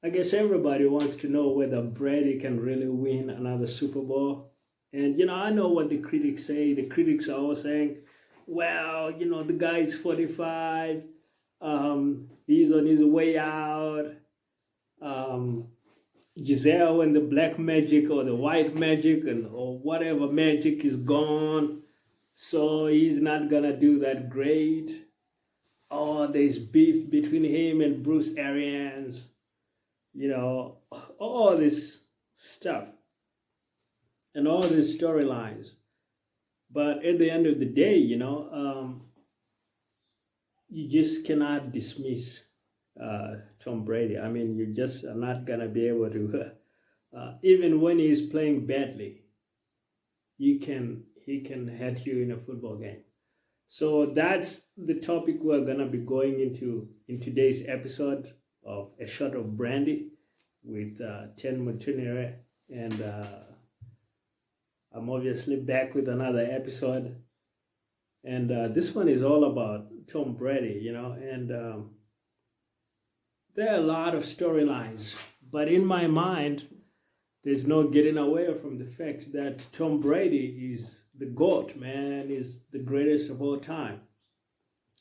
I guess everybody wants to know whether Brady can really win another Super Bowl. And I know what the critics say. The critics are all saying, well, the guy's 45, he's on his way out. Um, Giselle and the black magic or the white magic and or whatever magic is gone. So he's not gonna do that great. Oh, there's beef between him and Bruce Arians, you know, all this stuff and all these storylines. But at the end of the day, you just cannot dismiss Tom Brady. I mean, you just are not gonna be able to, even when he's playing badly, he can hurt you in a football game. So that's the topic we're gonna be going into in today's episode of A Shot of Brandy with Ten Mutunere, and I'm obviously back with another episode. And this one is all about Tom Brady, and there are a lot of storylines, but in my mind, there's no getting away from the fact that Tom Brady is the GOAT, man, is the greatest of all time.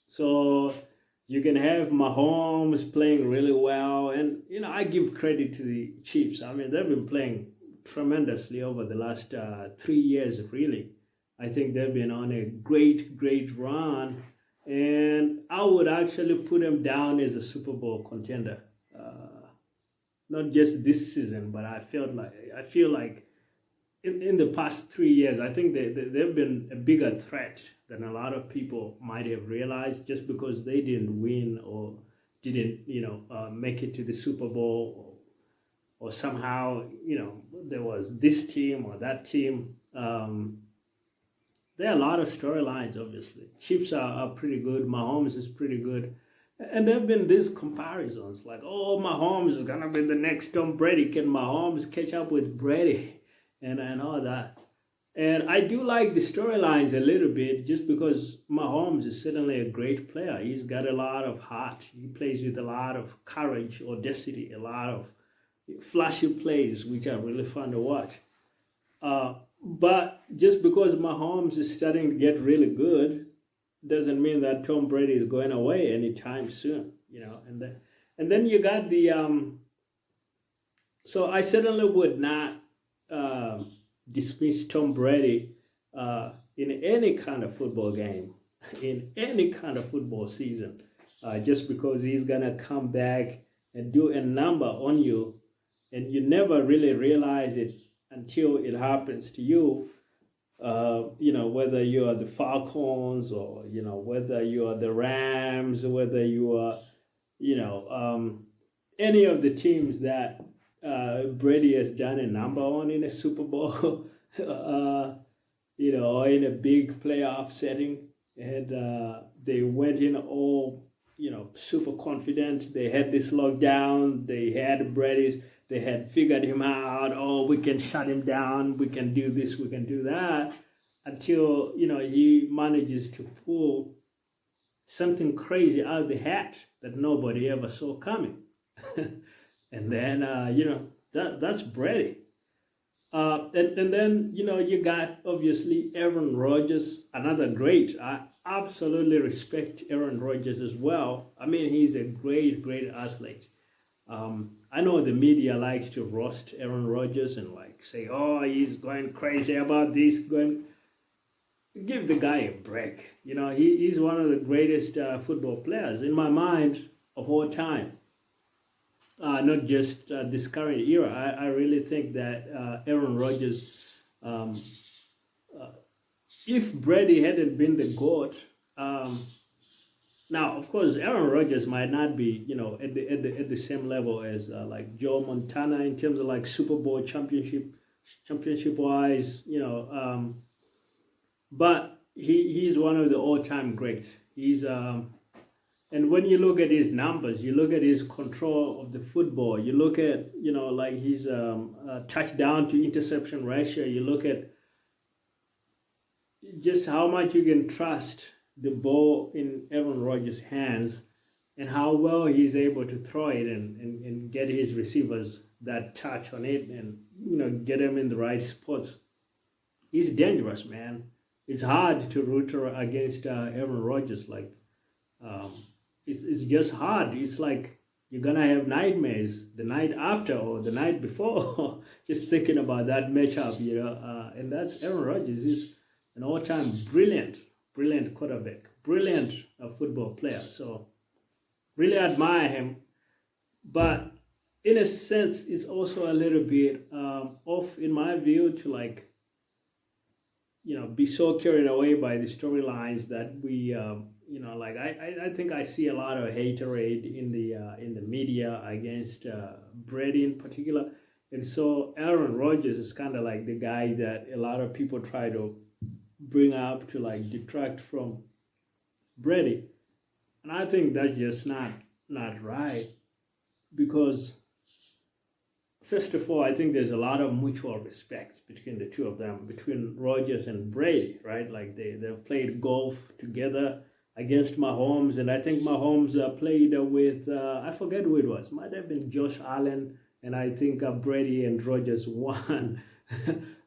So you can have Mahomes playing really well, and I give credit to the Chiefs. I mean, they've been playing tremendously over the last 3 years, really. I think they've been on a great, great run, and I would actually put them down as a Super Bowl contender. Not just this season, but I feel like in the past 3 years, I think they've been a bigger threat than a lot of people might have realized, just because they didn't win or didn't, make it to the Super Bowl, or somehow, there was this team or that team. There are a lot of storylines, obviously. Chiefs are pretty good. Mahomes is pretty good. And there have been these comparisons like, oh, Mahomes is going to be the next Tom Brady. Can Mahomes catch up with Brady? And all that. And I do like the storylines a little bit, just because Mahomes is certainly a great player. He's got a lot of heart. He plays with a lot of courage, audacity, a lot of flashy plays, which are really fun to watch. But just because Mahomes is starting to get really good doesn't mean that Tom Brady is going away anytime soon, And then you got the so I certainly would not dismiss Tom Brady in any kind of football game, in any kind of football season, just because he's gonna come back and do a number on you, and you never really realize it until it happens to you. Whether you are the Falcons, or whether you are the Rams, whether you are, any of the teams that Brady has done a number on in a Super Bowl, or in a big playoff setting, and they went in all, super confident. They had this lockdown. They had Brady's. They had figured him out. Oh, we can shut him down. We can do this. We can do that. Until he manages to pull something crazy out of the hat that nobody ever saw coming, and then that's Brady. And then you got obviously Aaron Rodgers, another great. I absolutely respect Aaron Rodgers as well. I mean, he's a great, great athlete. I know the media likes to roast Aaron Rodgers and like say, "Oh, he's going crazy about this." Give the guy a break. He's one of the greatest football players in my mind of all time. Not just this current era. I really think that Aaron Rodgers, um, uh, if Brady hadn't been the GOAT, now of course Aaron Rodgers might not be, at the same level as like Joe Montana in terms of like Super Bowl championship wise, but he's one of the all time greats. He's and when you look at his numbers, you look at his control of the football, you look at, like his touchdown to interception ratio, you look at just how much you can trust the ball in Aaron Rodgers' hands. and how well he's able to throw it and get his receivers that touch on it and get them in the right spots. He's dangerous, man. It's hard to root against Aaron Rodgers. Like, um, it's just hard. It's like you're gonna have nightmares the night after or the night before, just thinking about that matchup. And that's Aaron Rodgers. He's an all-time brilliant quarterback, brilliant football player. So really admire him, but in a sense, it's also a little bit off in my view to like be so carried away by the storylines that we like I think I see a lot of haterade in the media against Brady in particular, and so Aaron Rodgers is kind of like the guy that a lot of people try to bring up to like detract from Brady, and I think that's just not right, because first of all, I think there's a lot of mutual respect between the two of them, between Rodgers and Brady, right? Like they've played golf together against Mahomes, and I think Mahomes played with, I forget who it was, might have been Josh Allen, and I think Brady and Rodgers won.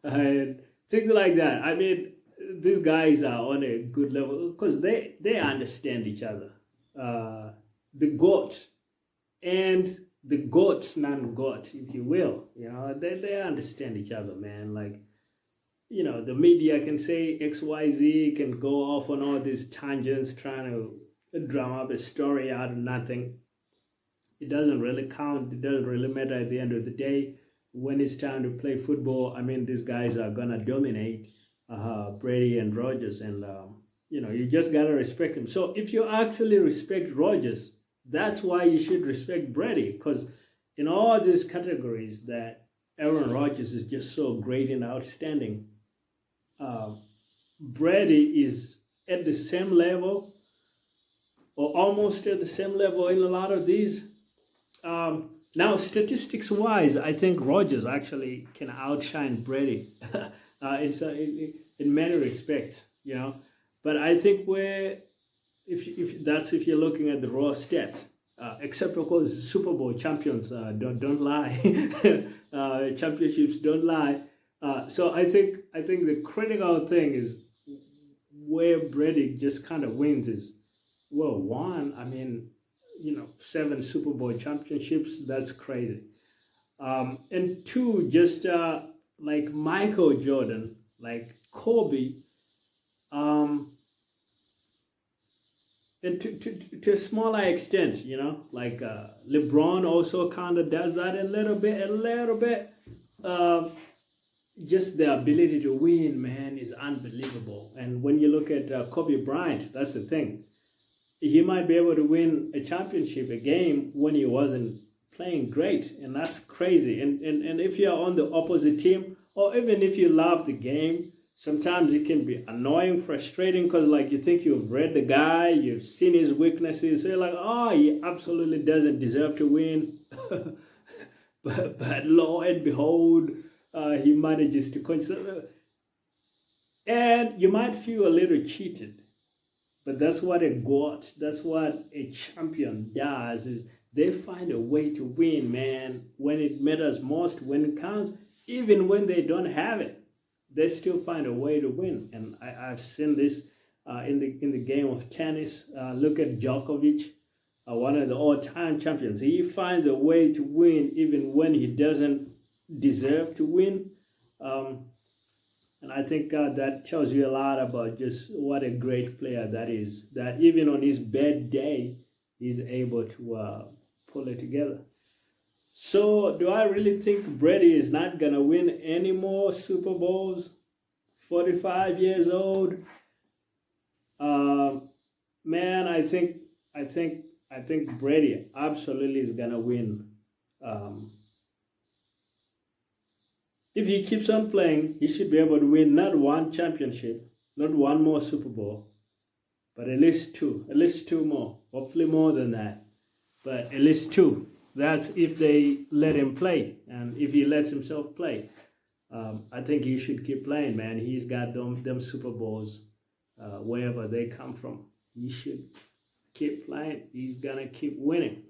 And things like that. I mean, these guys are on a good level because they understand each other. The GOAT and the goat, non-goat, if you will, they understand each other, man. Like, the media can say XYZ, can go off on all these tangents, trying to drum up a story out of nothing. It doesn't really count. It doesn't really matter at the end of the day. When it's time to play football, I mean, these guys are gonna dominate Brady and Rodgers, and you just gotta respect them. So if you actually respect Rodgers, that's why you should respect Brady, because in all these categories that Aaron Rodgers is just so great and outstanding, Brady is at the same level or almost at the same level in a lot of these. Now, statistics-wise, I think Rodgers actually can outshine Brady in many respects, But I think if you're looking at the raw stats, except of course Super Bowl champions don't lie, championships don't lie. So I think the critical thing is where Brady just kind of wins is, well, one, I mean, 7 Super Bowl championships, that's crazy. And two, just like Michael Jordan, like Kobe, and to a smaller extent, like LeBron also kind of does that a little bit. Just the ability to win, man, is unbelievable. And when you look at Kobe Bryant, that's the thing. He might be able to win a championship, a game, when he wasn't playing great, and that's crazy. And if you're on the opposite team, or even if you love the game, sometimes it can be annoying, frustrating, because like you think you've read the guy, you've seen his weaknesses, so you're like, oh, he absolutely doesn't deserve to win. but lo and behold, he manages to consider, and you might feel a little cheated. But that's what that's what a champion does, is they find a way to win, man, when it matters most, when it counts, even when they don't have it. They still find a way to win. And I've seen this in the game of tennis. Look at Djokovic, one of the all-time champions. He finds a way to win even when he doesn't deserve to win. And I think that tells you a lot about just what a great player that is, that even on his bad day, he's able to pull it together. So do I really think Brady is not going to win any more Super Bowls? 45 years old? Man, I think Brady absolutely is going to win. If he keeps on playing, he should be able to win not one championship, not one more Super Bowl, but at least two more, hopefully more than that, but at least two. That's if they let him play, and if he lets himself play. I think he should keep playing, man. He's got them Super Bowls wherever they come from. He should keep playing. He's gonna keep winning.